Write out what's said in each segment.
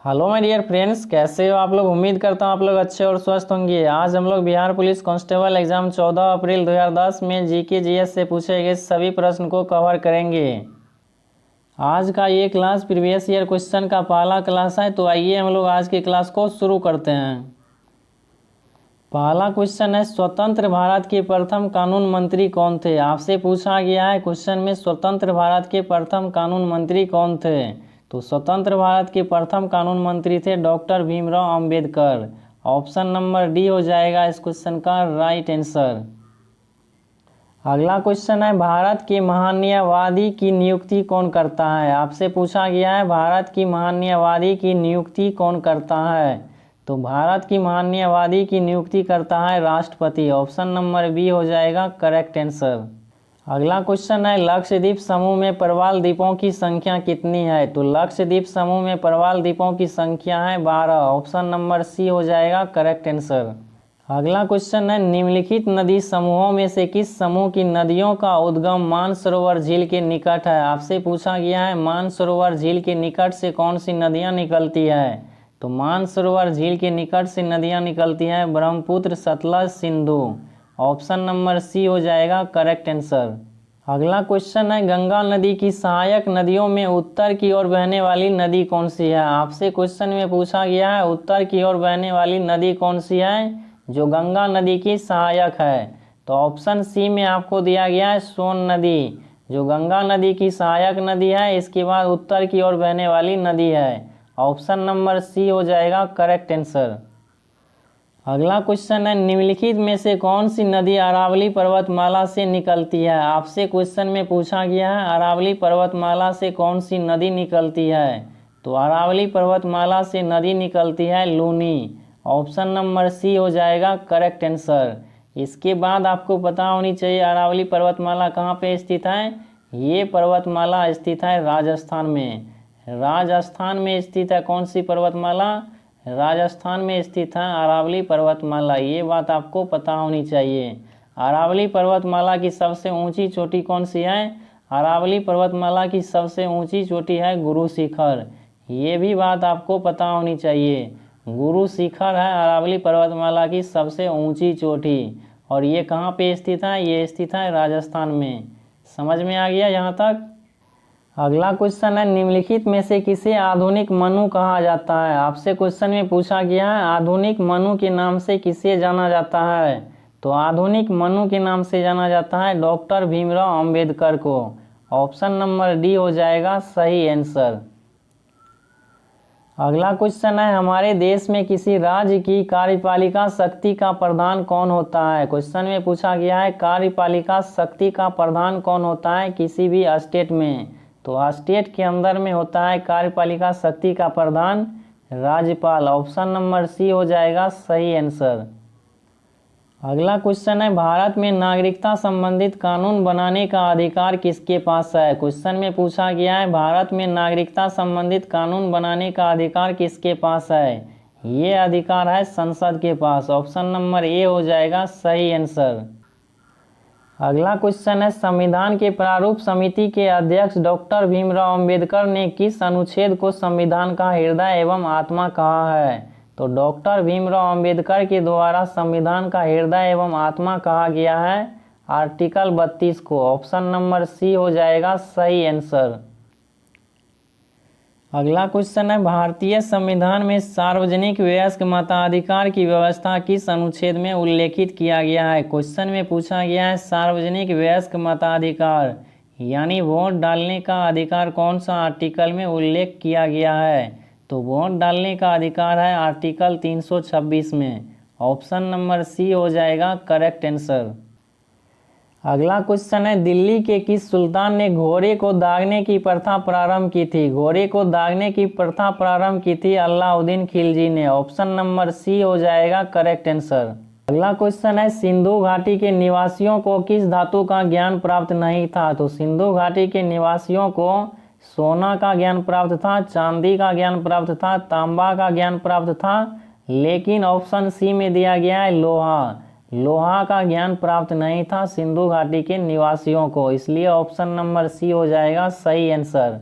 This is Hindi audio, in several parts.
हेलो माय डियर फ्रेंड्स, कैसे हो आप लोग। उम्मीद करता हूँ आप लोग अच्छे और स्वस्थ होंगे। आज हम लोग बिहार पुलिस कांस्टेबल एग्जाम 14 अप्रैल 2010 में जीके जीएस से पूछे गए सभी प्रश्न को कवर करेंगे। आज का ये क्लास प्रीवियस ईयर क्वेश्चन का पहला क्लास है, तो आइए हम लोग आज की क्लास को शुरू करते हैं। पहला क्वेश्चन है, स्वतंत्र भारत के प्रथम कानून मंत्री कौन थे। आपसे पूछा गया है क्वेश्चन में, स्वतंत्र भारत के प्रथम कानून मंत्री कौन थे। तो स्वतंत्र भारत के प्रथम कानून मंत्री थे doctor Bhimrao Ambedkar. Option number D हो जाएगा इस क्वेश्चन का राइट आंसर। अगला क्वेश्चन है, भारत के महान्यायवादी की नियुक्ति कौन करता है। आपसे पूछा गया है भारत की महान्यायवादी की नियुक्ति कौन करता है। तो भारत की महान्यायवादी की नियुक्ति करता है राष्ट्रपति। ऑप्शन नंबर बी हो जाएगा करेक्ट आंसर। अगला क्वेश्चन है, लक्षद्वीप समूह में प्रवाल द्वीपों की संख्या कितनी है। तो लक्षद्वीप समूह में प्रवाल द्वीपों की संख्या है 12। ऑप्शन नंबर सी हो जाएगा करेक्ट आंसर। अगला क्वेश्चन है, निम्नलिखित नदी समूहों में से किस समूह की नदियों का उद्गम मानसरोवर झील के निकट है। आपसे पूछा गया है मानसरोवर झील के निकट से कौन सी नदियां निकलती है। तो मानसरोवर झील के निकट से नदियां निकलती हैं Brahmaputra, Sutlej, Sindhu. Option number C हो जाएगा करेक्ट आंसर। अगला क्वेश्चन है, गंगा नदी की सहायक नदियों में उत्तर की ओर बहने वाली नदी कौन सी है। आपसे क्वेश्चन में पूछा गया है उत्तर की ओर बहने वाली नदी कौन सी है जो गंगा नदी की सहायक है। तो ऑप्शन सी में आपको दिया गया है सोन नदी, जो गंगा नदी की सहायक नदी है। इसके बाद उत्तर की ओर बहने वाली नदी है। ऑप्शन नंबर सी हो जाएगा करेक्ट आंसर। अगला क्वेश्चन है, निम्नलिखित में से कौन सी नदी अरावली पर्वतमाला से निकलती है। आपसे क्वेश्चन में पूछा गया है अरावली पर्वतमाला से कौन सी नदी निकलती है। तो अरावली पर्वतमाला से नदी निकलती है लूनी। ऑप्शन नंबर सी हो जाएगा करेक्ट आंसर। इसके बाद आपको पता होनी चाहिए अरावली पर्वतमाला कहाँ पे स्थित है। ये पर्वतमाला स्थित है राजस्थान में। राजस्थान में स्थित है कौन सी पर्वतमाला। राजस्थान में स्थित है अरावली पर्वतमाला। ये बात आपको पता होनी चाहिए। अरावली पर्वतमाला की सबसे ऊंची चोटी कौन सी है। अरावली पर्वतमाला की सबसे ऊंची चोटी है गुरु शिखर। ये भी बात आपको पता होनी चाहिए। गुरु शिखर है अरावली पर्वतमाला की सबसे ऊंची चोटी। और ये कहाँ पे स्थित है, ये स्थित है राजस्थान में। समझ में आ गया यहाँ तक। अगला क्वेश्चन है, निम्नलिखित में से किसे आधुनिक मनु कहा जाता है। आपसे क्वेश्चन में पूछा गया है आधुनिक मनु के नाम से किसे जाना जाता है। तो आधुनिक मनु के नाम से जाना जाता है डॉक्टर भीमराव अंबेडकर को। ऑप्शन नंबर डी हो जाएगा सही आंसर। अगला क्वेश्चन है, हमारे देश में किसी राज्य की कार्यपालिका शक्ति का प्रधान कौन होता है। क्वेश्चन में पूछा गया है कार्यपालिका शक्ति का प्रधान कौन होता है किसी भी स्टेट में। तो स्टेट के अंदर में होता है कार्यपालिका शक्ति का प्रधान राज्यपाल। ऑप्शन नंबर सी हो जाएगा सही आंसर। अगला क्वेश्चन है, भारत में नागरिकता संबंधित कानून बनाने का अधिकार किसके पास है। क्वेश्चन में पूछा गया है भारत में नागरिकता संबंधित कानून बनाने का अधिकार किसके पास है। ये अधिकार है संसद के पास। ऑप्शन नंबर ए हो जाएगा सही आंसर। अगला क्वेश्चन है, संविधान के प्रारूप समिति के अध्यक्ष डॉक्टर भीमराव अंबेडकर ने किस अनुच्छेद को संविधान का हृदय एवं आत्मा कहा है। तो डॉक्टर भीमराव अंबेडकर के द्वारा संविधान का हृदय एवं आत्मा कहा गया है आर्टिकल 32 को। ऑप्शन नंबर सी हो जाएगा सही आंसर। अगला क्वेश्चन है, भारतीय संविधान में सार्वजनिक वयस्क मताधिकार की व्यवस्था किस अनुच्छेद में उल्लेखित किया गया है। क्वेश्चन में पूछा गया है सार्वजनिक वयस्क मताधिकार यानी वोट डालने का अधिकार कौन सा आर्टिकल में उल्लेख किया गया है। तो वोट डालने का अधिकार है आर्टिकल 326 में। ऑप्शन नंबर सी हो जाएगा करेक्ट आंसर। अगला क्वेश्चन है, दिल्ली के किस सुल्तान ने घोड़े को दागने की प्रथा प्रारंभ की थी। घोड़े को दागने की प्रथा प्रारंभ की थी अलाउद्दीन खिलजी ने। ऑप्शन नंबर सी हो जाएगा करेक्ट आंसर। अगला क्वेश्चन है, सिंधु घाटी के निवासियों को किस धातु का ज्ञान प्राप्त नहीं था। तो सिंधु घाटी के निवासियों को सोना का ज्ञान प्राप्त था, चांदी का ज्ञान प्राप्त था, तांबा का ज्ञान प्राप्त था, लेकिन ऑप्शन सी में दिया गया है लोहा का ज्ञान प्राप्त नहीं था सिंधु घाटी के निवासियों को। इसलिए ऑप्शन नंबर सी हो जाएगा सही आंसर।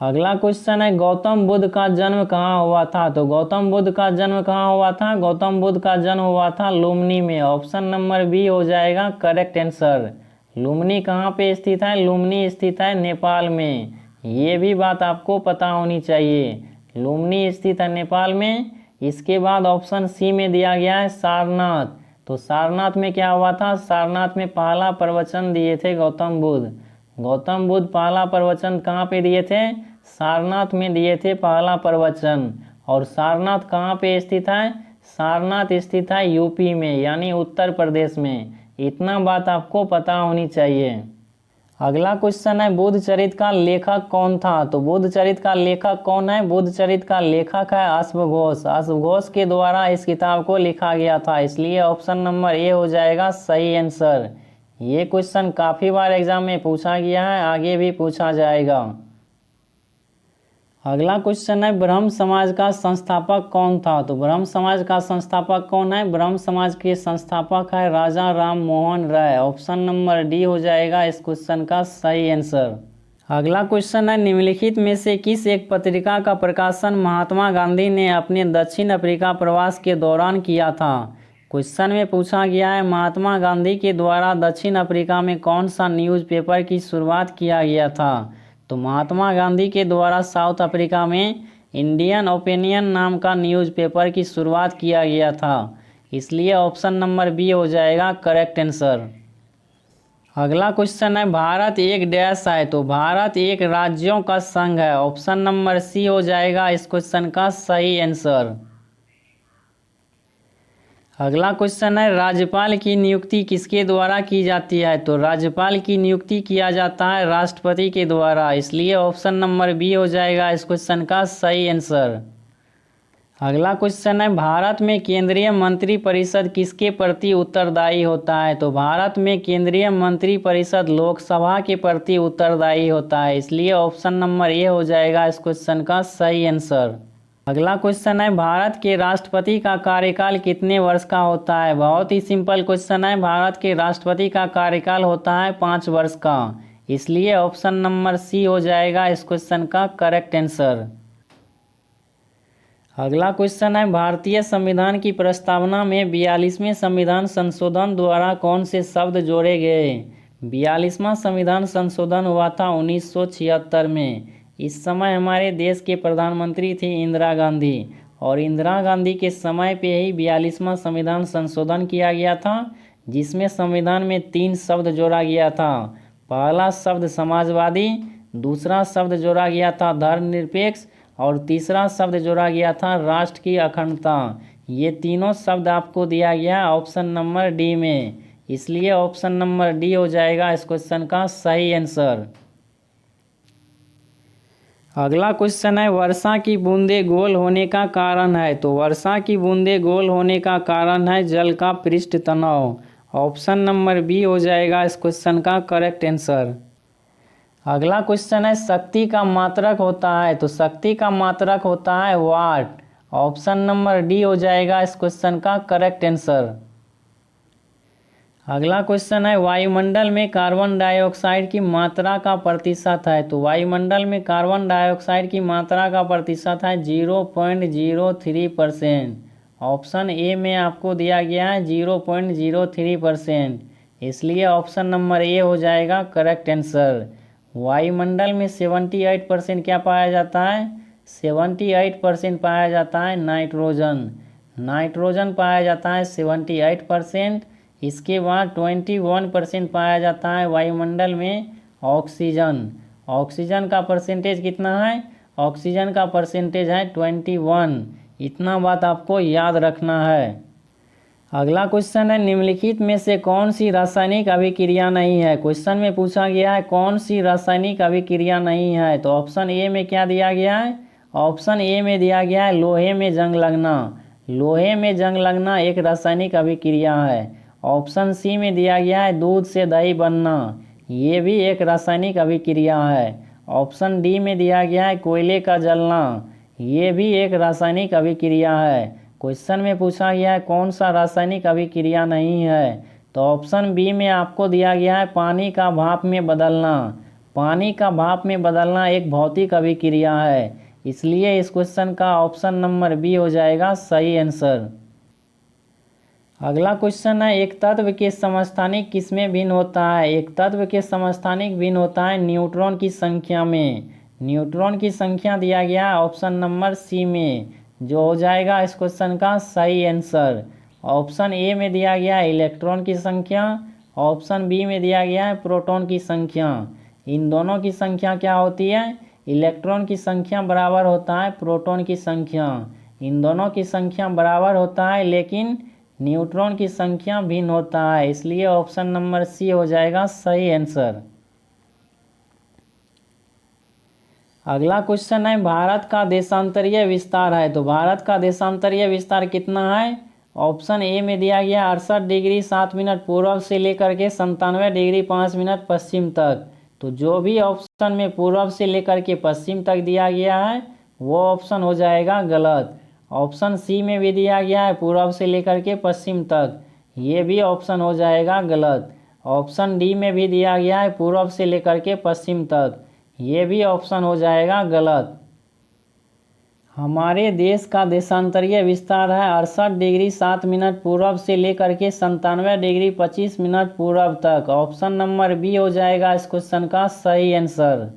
अगला क्वेश्चन है गौतम बुद्ध का जन्म कहाँ हुआ था। तो गौतम बुद्ध का जन्म कहाँ हुआ था? गौतम बुद्ध का जन्म हुआ था लुम्बिनी में। ऑप्शन नंबर बी हो जाएगा करेक्ट आंसर। लुम्बिनी कहाँ पे स्थित है? लुम्बिनी स्थित है नेपाल में। ये भी बात आपको पता होनी चाहिए। लुम्बिनी स्थित है नेपाल में। इसके बाद ऑप्शन सी में दिया गया है सारनाथ। तो सारनाथ में क्या हुआ था? सारनाथ में पहला प्रवचन दिए थे गौतम बुद्ध। गौतम बुद्ध पहला प्रवचन कहाँ पे दिए थे? सारनाथ में दिए थे पहला प्रवचन। और सारनाथ कहाँ पे स्थित है? सारनाथ स्थित है यूपी में, यानी उत्तर प्रदेश में। इतना बात आपको पता होनी चाहिए। अगला क्वेश्चन है बुद्ध चरित का लेखक कौन था। तो बुद्ध चरित का लेखक कौन है? बुद्ध चरित का लेखक है अश्वघोष। अश्वघोष के द्वारा इस किताब को लिखा गया था, इसलिए ऑप्शन नंबर ए हो जाएगा सही आंसर। ये क्वेश्चन काफ़ी बार एग्जाम में पूछा गया है, आगे भी पूछा जाएगा। अगला क्वेश्चन है ब्रह्म समाज का संस्थापक कौन था। तो ब्रह्म समाज का संस्थापक कौन है? ब्रह्म समाज के संस्थापक है राजा Ram Mohan Roy. Option number D हो जाएगा इस क्वेश्चन का सही आंसर। अगला क्वेश्चन है निम्नलिखित में से किस एक पत्रिका का प्रकाशन महात्मा गांधी ने अपने दक्षिण अफ्रीका प्रवास के दौरान किया था? क्वेश्चन में पूछा गया है महात्मा गांधी के द्वारा दक्षिण अफ्रीका में कौन सा न्यूज़पेपर की शुरुआत किया गया था? तो महात्मा गांधी के द्वारा साउथ अफ्रीका में इंडियन ओपिनियन नाम का न्यूज़पेपर की शुरुआत किया गया था, इसलिए ऑप्शन नंबर बी हो जाएगा करेक्ट आंसर। अगला क्वेश्चन है भारत एक डैश है। तो भारत एक राज्यों का संघ है। ऑप्शन नंबर सी हो जाएगा इस क्वेश्चन का सही आंसर। अगला क्वेश्चन है राज्यपाल की नियुक्ति किसके द्वारा की जाती है? तो राज्यपाल की नियुक्ति किया जाता है राष्ट्रपति के द्वारा, इसलिए ऑप्शन नंबर बी हो जाएगा इस क्वेश्चन का सही आंसर। अगला क्वेश्चन है भारत में केंद्रीय मंत्री परिषद किसके प्रति उत्तरदायी होता है? तो भारत में केंद्रीय मंत्री परिषद लोकसभा के प्रति उत्तरदायी होता है, इसलिए ऑप्शन नंबर ए हो जाएगा इस क्वेश्चन का सही आंसर। अगला क्वेश्चन है भारत के राष्ट्रपति का कार्यकाल कितने वर्ष का होता है? बहुत ही सिंपल क्वेश्चन है। भारत के राष्ट्रपति का कार्यकाल होता है 5 वर्ष का, इसलिए ऑप्शन नंबर सी हो जाएगा इस क्वेश्चन का करेक्ट आंसर। अगला क्वेश्चन है भारतीय संविधान की प्रस्तावना में 42वें संविधान संशोधन द्वारा कौन से शब्द जोड़े गए? 42वां संविधान संशोधन हुआ था 1976 में। इस समय हमारे देश के प्रधानमंत्री थी इंदिरा गांधी, और इंदिरा गांधी के समय पे ही 42वां संविधान संशोधन किया गया था, जिसमें संविधान में 3 शब्द जोड़ा गया था। पहला शब्द समाजवादी, दूसरा शब्द जोड़ा गया था धर्मनिरपेक्ष, और तीसरा शब्द जोड़ा गया था राष्ट्र की अखंडता। ये तीनों शब्द आपको दिया गया ऑप्शन नंबर डी में, इसलिए ऑप्शन नंबर डी हो जाएगा इस क्वेश्चन का सही आंसर। अगला क्वेश्चन है वर्षा की बूंदें गोल होने का कारण है। तो वर्षा की बूंदें गोल होने का कारण है जल का पृष्ठ तनाव। ऑप्शन नंबर बी हो जाएगा इस क्वेश्चन का करेक्ट आंसर। अगला क्वेश्चन है शक्ति का मात्रक होता है। तो शक्ति का मात्रक होता है वाट। ऑप्शन नंबर डी हो जाएगा इस क्वेश्चन का करेक्ट आंसर। अगला क्वेश्चन है वायुमंडल में कार्बन डाइऑक्साइड की मात्रा का प्रतिशत है। तो वायुमंडल में कार्बन डाइऑक्साइड की मात्रा का प्रतिशत है 0.03%। ऑप्शन ए में आपको दिया गया है 0.03%, इसलिए ऑप्शन नंबर ए हो जाएगा करेक्ट आंसर। वायुमंडल में 78% क्या पाया जाता है? 78% पाया जाता है नाइट्रोजन। नाइट्रोजन पाया जाता है 78%। इसके बाद 21% पाया जाता है वायुमंडल में ऑक्सीजन। ऑक्सीजन का परसेंटेज कितना है? ऑक्सीजन का परसेंटेज है 21। इतना बात आपको याद रखना है। अगला क्वेश्चन है निम्नलिखित में से कौन सी रासायनिक अभिक्रिया नहीं है? क्वेश्चन में पूछा गया है कौन सी रासायनिक अभिक्रिया नहीं है। तो ऑप्शन ए में क्या दिया गया है? ऑप्शन ए में दिया गया है लोहे में जंग लगना। लोहे में जंग लगना एक रासायनिक अभिक्रिया है। ऑप्शन सी में दिया गया है दूध से दही बनना, ये भी एक रासायनिक अभिक्रिया है। ऑप्शन डी में दिया गया है कोयले का जलना, ये भी एक रासायनिक अभिक्रिया है। क्वेश्चन में पूछा गया है कौन सा रासायनिक अभिक्रिया नहीं है। तो ऑप्शन बी में आपको दिया गया है पानी का भाप में बदलना। पानी का भाप में बदलना एक भौतिक अभिक्रिया है, इसलिए इस क्वेश्चन का ऑप्शन नंबर बी हो जाएगा सही आंसर। अगला क्वेश्चन है, एक तत्व के समस्थानिक किसमें भिन्न होता है? एक तत्व के समस्थानिक भिन्न होता है न्यूट्रॉन की संख्या में। न्यूट्रॉन की संख्या दिया गया है ऑप्शन नंबर सी में, जो हो जाएगा इस क्वेश्चन का सही आंसर। ऑप्शन ए में दिया गया है इलेक्ट्रॉन की संख्या, ऑप्शन बी में दिया गया है प्रोटॉन की संख्या। इन दोनों की संख्या क्या होती है? इलेक्ट्रॉन की संख्या बराबर होता है प्रोटॉन की संख्या। इन दोनों की संख्या बराबर होता है, लेकिन न्यूट्रॉन की संख्या भिन्न होता है, इसलिए ऑप्शन नंबर सी हो जाएगा सही आंसर। अगला क्वेश्चन है, भारत का देशांतरीय विस्तार है, तो भारत का देशांतरीय विस्तार कितना है? ऑप्शन ए में दिया गया 68 डिग्री 7 मिनट पूर्व से लेकर के 97 डिग्री 5 मिनट पश्चिम तक। तो जो भी ऑप्शन में पूर्व से लेकर के पश्चिम तक दिया गया है वो ऑप्शन हो जाएगा गलत। ऑप्शन सी में भी दिया गया है पूर्व से लेकर के पश्चिम तक, ये भी ऑप्शन हो जाएगा गलत। ऑप्शन डी में भी दिया गया है पूर्व से लेकर के पश्चिम तक, ये भी ऑप्शन हो जाएगा गलत। हमारे देश का देशांतरीय विस्तार है 68 डिग्री 7 मिनट पूर्व से लेकर के 97 डिग्री 25 मिनट पूर्व तक। ऑप्शन नंबर बी हो जाएगा इस क्वेश्चन का सही आंसर।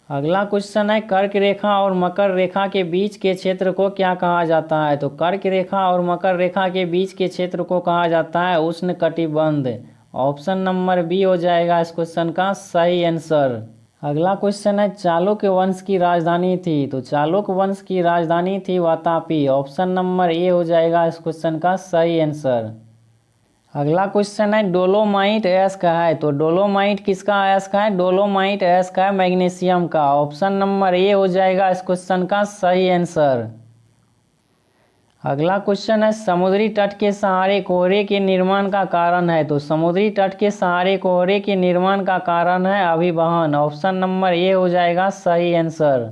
अगला क्वेश्चन है, कर्क रेखा और मकर रेखा के बीच के क्षेत्र को क्या कहा जाता है? तो कर्क रेखा और मकर रेखा के बीच के क्षेत्र को कहा जाता है उष्णकटिबंध। ऑप्शन नंबर बी हो जाएगा इस क्वेश्चन का सही आंसर। अगला क्वेश्चन है, चालुक्य वंश की राजधानी थी, तो चालुक्य वंश की राजधानी थी वातापी। ऑप्शन नंबर ए हो जाएगा इस क्वेश्चन का सही आंसर। अगला क्वेश्चन है, डोलोमाइट अयस्क है, तो डोलोमाइट किसका अयस्क है? डोलोमाइट अयस्क है मैग्नीशियम का। ऑप्शन नंबर ए हो जाएगा इस क्वेश्चन का सही आंसर। अगला क्वेश्चन है, समुद्री तट के सहारे कोहरे के निर्माण का कारण है, तो समुद्री तट के सहारे कोहरे के निर्माण का कारण है अभिवहन। ऑप्शन नंबर ए हो जाएगा सही आंसर।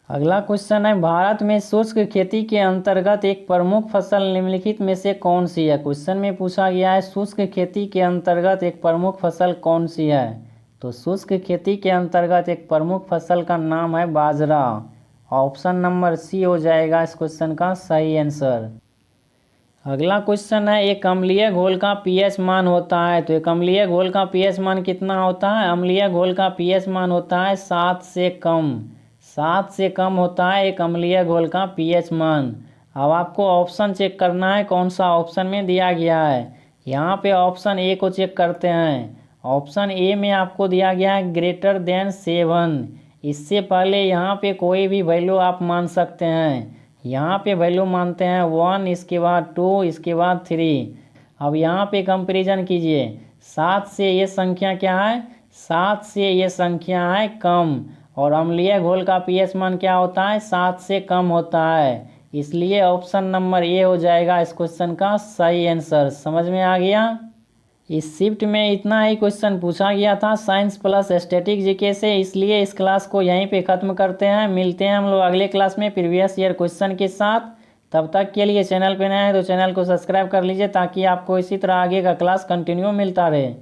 अगला क्वेश्चन है, भारत में शुष्क खेती के अंतर्गत एक प्रमुख फसल निम्नलिखित में से कौन सी है? क्वेश्चन में पूछा गया है शुष्क खेती के अंतर्गत एक प्रमुख फसल कौन सी है? तो शुष्क खेती के अंतर्गत एक प्रमुख फसल का नाम है बाजरा। ऑप्शन नंबर सी हो जाएगा इस क्वेश्चन का सही आंसर। अगला क्वेश्चन है, एक अम्लीय घोल का पीएच मान होता है, तो एक अम्लीय घोल का पीएच मान कितना होता है? अम्लीय घोल का पीएच मान होता है 7 से कम। 7 से कम होता है एक अम्लीय घोल का पीएच मान। अब आपको ऑप्शन चेक करना है कौन सा ऑप्शन में दिया गया है। यहाँ पे ऑप्शन ए को चेक करते हैं। ऑप्शन ए में आपको दिया गया है ग्रेटर देन 7। इससे पहले यहाँ पे कोई भी वैल्यू आप मान सकते हैं। यहाँ पे वैल्यू मानते हैं 1, इसके बाद 2, इसके बाद 3। अब यहाँ पे कंपैरिजन कीजिए, 7 से ये संख्या क्या है? 7 से ये संख्या है कम, और अम्लीय घोल का पीएच मान क्या होता है? 7 से कम होता है, इसलिए ऑप्शन नंबर ए हो जाएगा इस क्वेश्चन का सही आंसर। समझ में आ गया? इस शिफ्ट में इतना ही क्वेश्चन पूछा गया था साइंस प्लस स्टैटिक जीके से, इसलिए इस क्लास को यहीं पे ख़त्म करते हैं। मिलते हैं हम लोग अगले क्लास में प्रीवियस ईयर क्वेश्चन के साथ। तब तक के लिए चैनल पे नए हैं तो चैनल को सब्सक्राइब कर लीजिए, ताकि आपको इसी तरह आगे का क्लास कंटिन्यू मिलता रहे।